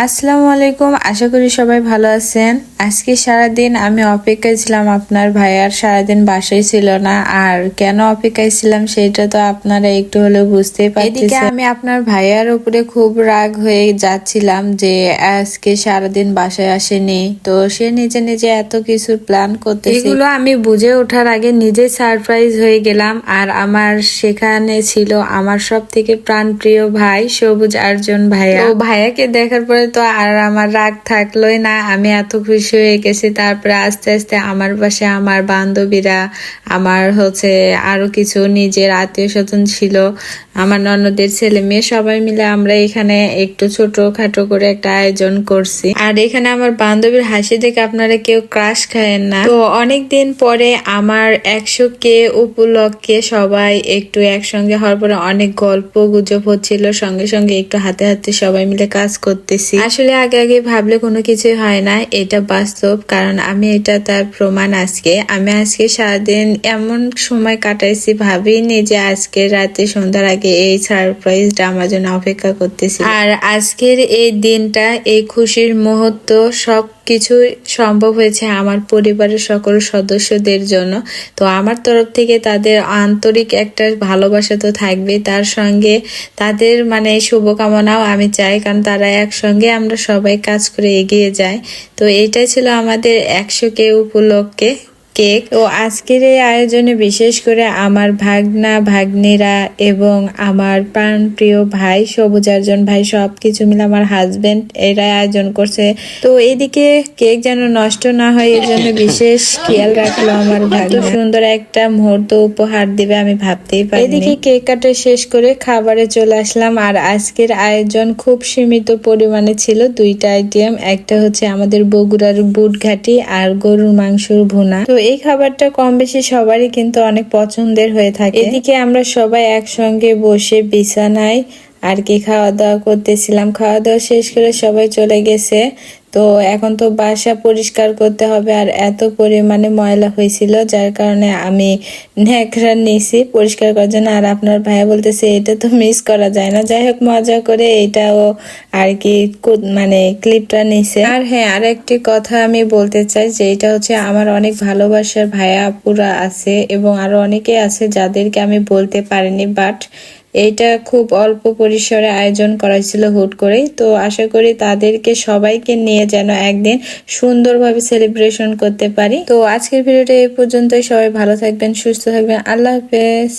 আসসালামু আলাইকুম, আশা করি সবাই ভালো আছেন। আজকে সারাদিন আমি অপেক্ষায় ছিলাম, আপনার ভাইয়ার সারাদিন বাসায় ছিল না। আর কেন অপেক্ষায় ছিলাম সেটা তো আপনারা একটু হলেও বুঝতেই পারছেন। এদিকে আমি আপনার ভাইয়ার উপরে খুব রাগ হয়ে যাচ্ছিলাম যে আজকে সারাদিন বাসায় আসেনি, তো সে নিজে নিজে এত কিছুর প্ল্যান করতে, এগুলো আমি বুঝে ওঠার আগে নিজে সারপ্রাইজ হয়ে গেলাম। আর আমার সেখানে ছিল আমার সব থেকে প্রাণপ্রিয় ভাই সবুজ আরজন ভাইয়া। তো ভাইয়াকে দেখার পরে তো আর আমার রাগ থাকলোই না, আমি এত খুশি হয়ে গেছি। তারপরে আস্তে আস্তে আমার পাশে আমার বান্ধবীরা, আমার আরো কিছু নিজের আত্মীয় স্বজন ছিল, আমার ননদের ছেলে মেয়ে, সবাই মিলে আমরা এখানে একটু ছোটখাটো করে একটা আয়োজন করছি। আর এখানে আমার বান্ধবীর হাসি দেখে আপনারা কেউ ক্রাশ খায়েন না। তো অনেকদিন পরে আমার 100K উপলক্ষে সবাই একটু একসঙ্গে হওয়ার পরে অনেক গল্প গুজব হচ্ছিল, সঙ্গে সঙ্গে একটু হাতে হাতে সবাই মিলে কাজ করতেছি। আসলে আগে আগে ভাবলে কোনো কিছুই হয় না, এটা বাস্তব। কারণ আমি এটা তার প্রমাণ। আমি আজকে সারাদিন এমন সময় কাটাইছি, ভাবিনি যে আজকে রাতে সন্ধ্যার আগে এই সারপ্রাইজটা আমার জন্য অপেক্ষা করতেছি। আর আজকের এই দিনটা, এই খুশির মুহূর্ত সবকিছু সম্ভব হয়েছে আমার পরিবারের সকল সদস্যদের জন্য। তো আমার তরফ থেকে তাদের আন্তরিক একটা ভালোবাসা তো থাকবে, তার সঙ্গে তাদের শুভকামনাও আমি চাই, কারণ তারা একসঙ্গে আমরা সবাই কাজ করে এগিয়ে যাই। তো এটাই ছিল আমাদের 100K উপলক্ষে কেক। ও আজকের এই আয়োজনে বিশেষ করে আমার ভাগনা ভাগ্নিরা এবং আমার প্রাণপ্রিয় ভাই সবুজ আরজন ভাই, সবকিছু মিলে আমার হাজবেন্ড, এরা আয়োজন করছে। তো এইদিকে কেক যেন নষ্ট না হয় এর জন্য বিশেষ খেয়াল রাখলো আমার ভাগ্না। সুন্দর একটা মুহূর্ত উপহার দিবে আমি ভাবতেই পারি। এদিকে কেক কাটা শেষ করে খাবারে চলে আসলাম। আর আজকের আয়োজন খুব সীমিত পরিমাণে ছিল, দুইটা আইটেম। একটা আমাদের বগুড়ার বুট ঘাটি আর গরুর মাংসর ভুনা। তো এই খাবারটা কম বেশি সবারই কিন্তু অনেক পছন্দের হয়ে থাকে। এদিকে আমরা সবাই একসঙ্গে বসে বিছানায় আর কি খাওয়া দাওয়া করতেছিলাম। খাওয়া দাওয়া শেষ করে সবাই চলে গেছে। তো এখন তো বাসা পরিষ্কার করতে হবে, আর এত পরিমাণে ময়লা হয়েছিল যার কারণে আমি ন্যাকড়া নিয়েছি পরিষ্কার করার জন্য। আর আপনার ভাইয়া বলতেছে এটা তো মিস করা যায় না। যাই হোক, মজা করে এটাও আর কি ক্লিপটা নিছে। আর হ্যাঁ, আর একটি কথা আমি বলতে চাই যে এটা আমার অনেক ভালোবাসার ভাইয়া আপুরা আছে এবং আরো অনেকে আছে যাদেরকে আমি বলতে পারিনি, বাট এইটা খুব অল্প পরিসরে আয়োজন করা হয়েছিল হুট করেই। তো আশা করি তাদেরকে সবাইকে নিয়ে যেন একদিন সুন্দরভাবে সেলিব্রেশন করতে পারি। তো আজকের ভিডিওটা এই পর্যন্তই। সবাই ভালো থাকবেন, সুস্থ থাকবেন। আল্লাহ হাফেজ।